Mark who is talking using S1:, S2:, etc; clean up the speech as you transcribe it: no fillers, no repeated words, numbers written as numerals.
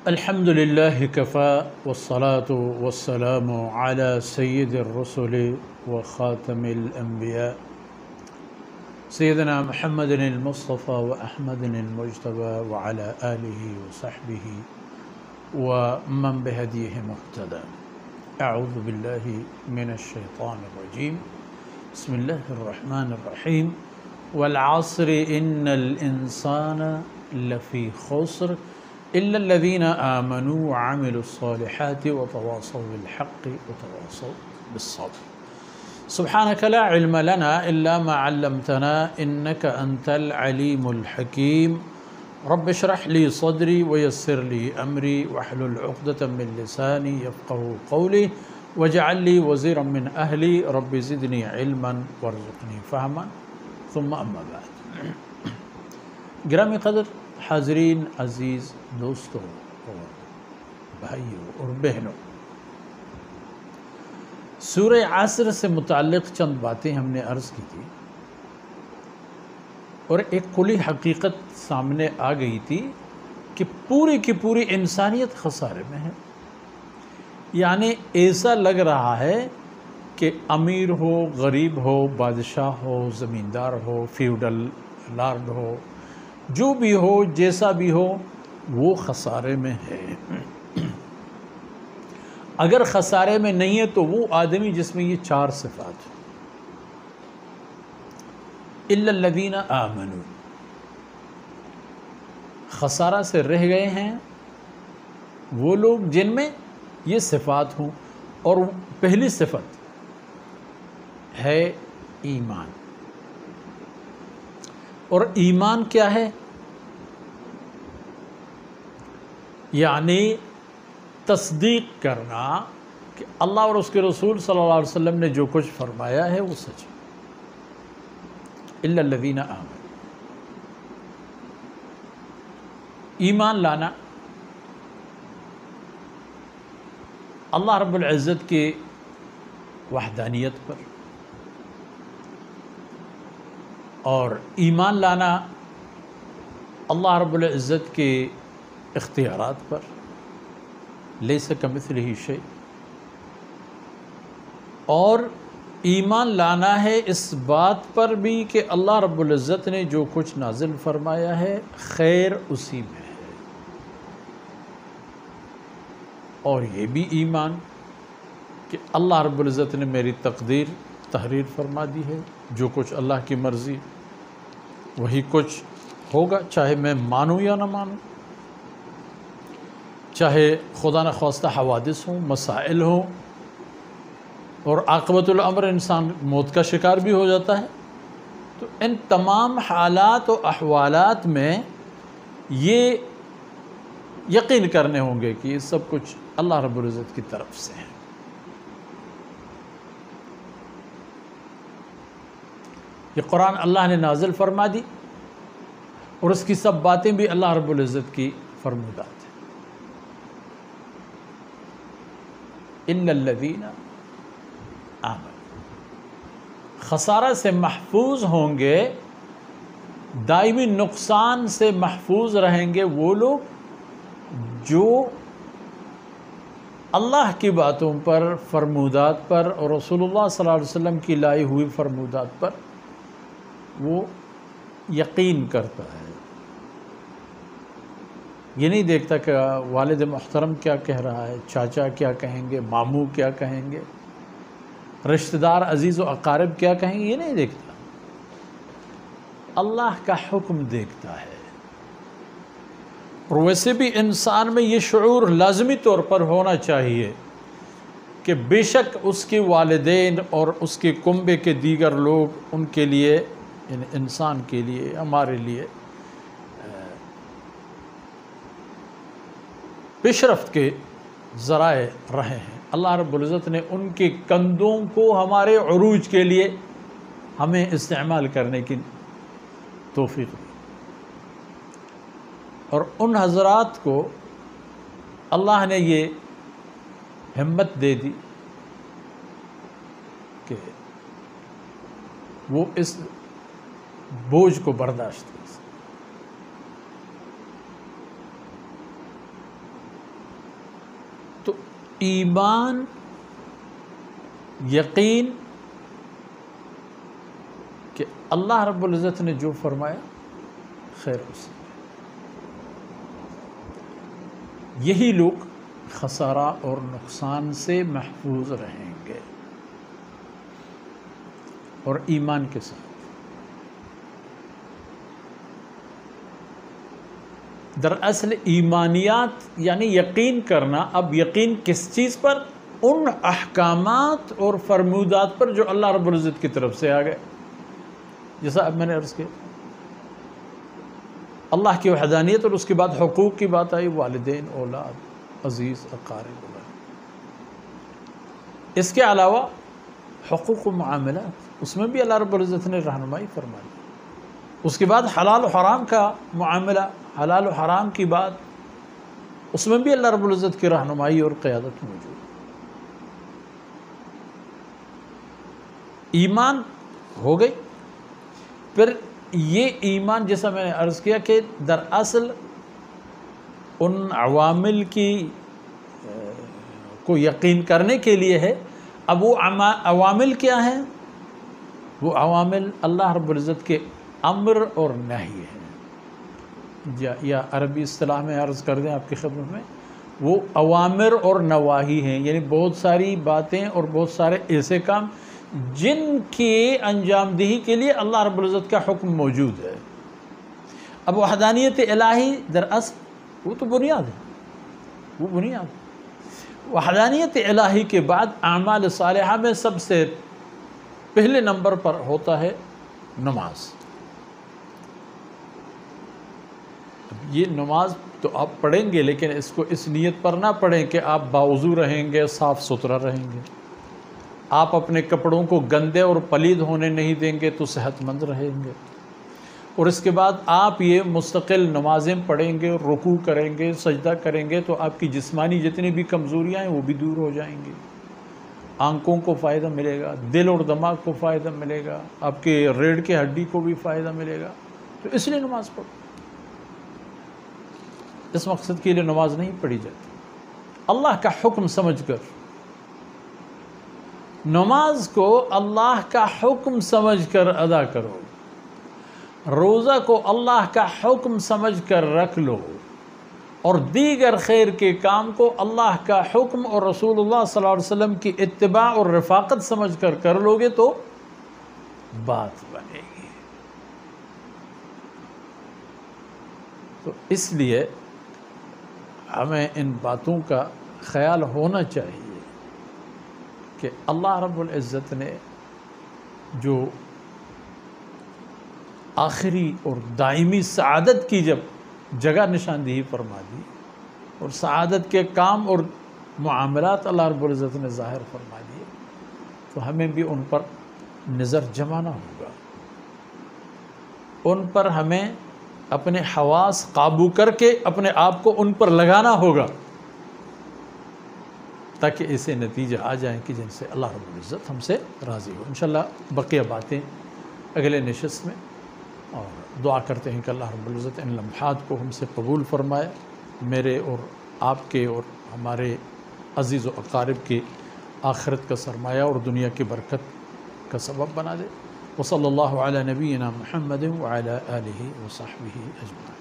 S1: الحمد لله كفى والصلاة والسلام على سيد الرسل وخاتم الأنبياء سيدنا محمد المصطفى وأحمد المجتبى وعلى آله وصحبه ومن بهديه مقتدى. أعوذ بالله من الشيطان الرجيم. بسم الله الرحمن الرحيم. والعصر إن الإنسان لفي خسر إلا الذين آمنوا وعملوا الصالحات وتواصوا بالحق وتواصوا بالصبر. سبحانك لا علم لنا إلا ما علمتنا إنك أنت العليم الحكيم. رب اشرح لي صدري ويسر لي أمري واحلل عقدة من لساني يفقهوا قولي واجعل لي وزيرا من أهلي رب زدني علما وارزقني فهما. ثم أما بعد. گرامی قدر حاضرین، عزیز دوستوں اور بھائیوں اور بہنوں، سورہ عصر سے متعلق چند باتیں ہم نے عرض کی تھی اور ایک کلی حقیقت سامنے آ گئی تھی کہ پوری کی پوری انسانیت خسارے میں ہے. یعنی ایسا لگ رہا ہے کہ امیر ہو، غریب ہو، بادشاہ ہو، زمیندار ہو، فیوڈل لارڈ ہو، جو بھی ہو، جیسا بھی ہو، وہ خسارے میں ہے. اگر خسارے میں نہیں ہے تو وہ آدمی جس میں یہ چار صفات ہیں. الا الذین آمنوا، خسارہ سے رہ گئے ہیں وہ لوگ جن میں یہ صفات ہوں. اور پہلی صفت ہے ایمان. اور ایمان کیا ہے؟ یعنی تصدیق کرنا کہ اللہ اور اس کے رسول صلی اللہ علیہ وسلم نے جو کچھ فرمایا ہے وہ سچ ہے. الا الذین آمنوا، ایمان لانا اللہ رب العزت کی وحدانیت پر، اور ایمان لانا اللہ رب العزت کے اختیارات پر. لیس کمثلہ شیء. اور ایمان لانا ہے اس بات پر بھی کہ اللہ رب العزت نے جو کچھ نازل فرمایا ہے خیر اسی میں ہے. اور یہ بھی ایمان کہ اللہ رب العزت نے میری تقدیر تحریر فرما دی ہے، جو کچھ اللہ کی مرضی وہی کچھ ہوگا، چاہے میں مانوں یا نہ مانوں، چاہے خدا نخواستہ حوادث ہوں، مسائل ہوں، اور عاقبت الامر انسان موت کا شکار بھی ہو جاتا ہے. تو ان تمام حالات و احوالات میں یہ یقین کرنے ہوں گے کہ یہ سب کچھ اللہ رب العزت کی طرف سے ہے. یہ قرآن اللہ نے نازل فرما دی اور اس کی سب باتیں بھی اللہ رب العزت کی فرمودات ہیں. الا الذین آمنوا، خسارہ سے محفوظ ہوں گے، دائمی نقصان سے محفوظ رہیں گے وہ لوگ جو اللہ کی باتوں پر، فرمودات پر اور رسول اللہ صلی اللہ علیہ وسلم کی لائی ہوئی فرمودات پر وہ یقین کرتا ہے. یہ نہیں دیکھتا کہ والد محترم کیا کہہ رہا ہے، چاچا کیا کہیں گے، ماموں کیا کہیں گے، رشتہ دار عزیز و اقارب کیا کہیں گے. یہ نہیں دیکھتا، اللہ کا حکم دیکھتا ہے. اور ویسے بھی انسان میں یہ شعور لازمی طور پر ہونا چاہیے کہ بے شک اس کے والدین اور اس کے کنبے کے دیگر لوگ ان کے لیے، انسان کے لیے، ہمارے لیے پیش رفت کے ذرائع رہے ہیں. اللہ رب العزت نے ان کے کندھوں کو ہمارے عروج کے لیے ہمیں استعمال کرنے کی توفیق دی. اور ان حضرات کو اللہ نے یہ ہمت دے دی کہ وہ اس بوجھ کو برداشت کر سکیں. تو ایمان، یقین کہ اللہ رب العزت نے جو فرمایا خیر اس میں، یہی لوگ خسارہ اور نقصان سے محفوظ رہیں گے، اور ایمان کے ساتھ۔ دراصل ایمانیات یعنی یقین کرنا۔ اب یقین کس چیز پر؟ ان احکامات اور فرمودات پر جو اللہ رب العزت کی طرف سے آ گئے، جیسا اب میں نے عرض کیا، اللہ کی وحدانیت، اور اس کے بعد حقوق کی بات آئی، والدین، اولاد، عزیز، اقارب وغیرہ۔ اس کے علاوہ حقوق و معاملات، اس میں بھی اللہ رب العزت نے رہنمائی فرمائی۔ اس کے بعد حلال و حرام کا معاملہ، حلال و حرام کی بات، اس میں بھی اللہ رب العزت کی رہنمائی اور قیادت موجود۔ ایمان ہو گئی۔ پھر یہ ایمان، جیسا میں نے عرض کیا کہ دراصل ان عوامل کی کو یقین کرنے کے لیے ہے۔ اب وہ عوامل کیا ہیں؟ وہ عوامل اللہ رب العزت کے امر اور نہی ہیں، یا عربی اصطلاح میں عرض کر دیں آپ کی خدمت میں، وہ اوامر اور نواہی ہیں، یعنی بہت ساری باتیں اور بہت سارے ایسے کام جن کی انجام دہی کے لیے اللہ رب العزت کا حکم موجود ہے۔ اب وحدانیت الہی دراصل وہ تو بنیاد ہے، وہ بنیاد۔ وحدانیت الہی کے بعد اعمال صالحہ میں سب سے پہلے نمبر پر ہوتا ہے نماز۔ اب یہ نماز تو آپ پڑھیں گے، لیکن اس کو اس نیت پر نہ پڑھیں کہ آپ باوضو رہیں گے، صاف ستھرا رہیں گے، آپ اپنے کپڑوں کو گندے اور پلید ہونے نہیں دیں گے تو صحت مند رہیں گے، اور اس کے بعد آپ یہ مستقل نمازیں پڑھیں گے، رکوع کریں گے، سجدہ کریں گے، تو آپ کی جسمانی جتنی بھی کمزوریاں ہیں وہ بھی دور ہو جائیں گی، آنکھوں کو فائدہ ملے گا، دل اور دماغ کو فائدہ ملے گا، آپ کے ریڑھ کی ہڈی کو بھی فائدہ ملے گا۔ تو اس لیے نماز پڑھو، اس مقصد کے لیے نماز نہیں پڑھی جاتی۔ اللہ کا حکم سمجھ کر، نماز کو اللہ کا حکم سمجھ کر ادا کرو، روزہ کو اللہ کا حکم سمجھ کر رکھ لو، اور دیگر خیر کے کام کو اللہ کا حکم اور رسول اللہ صلی اللہ علیہ وسلم کی اتباع اور رفاقت سمجھ کر لو گے تو بات بنے گی۔ تو اس لیے ہمیں ان باتوں کا خیال ہونا چاہیے کہ اللہ رب العزت نے جو آخری اور دائمی سعادت کی جب جگہ نشاندہی فرما دی، اور سعادت کے کام اور معاملات اللہ رب العزت نے ظاہر فرما دیے، تو ہمیں بھی ان پر نظر جمانا ہوگا، ان پر ہمیں اپنے حواس قابو کر کے اپنے آپ کو ان پر لگانا ہوگا، تاکہ ایسے نتیجے آ جائیں کہ جن سے اللہ رب العزت ہم سے راضی ہو۔ انشاءاللہ بقیہ باتیں اگلے نشست میں، اور دعا کرتے ہیں کہ اللہ رب العزت ان لمحات کو ہم سے قبول فرمائے، میرے اور آپ کے اور ہمارے عزیز و اقارب کی آخرت کا سرمایہ اور دنیا کی برکت کا سبب بنا دے۔ وصلی اللہ علی نبینا محمد وعلی آلہ وصحبہ اجمعین۔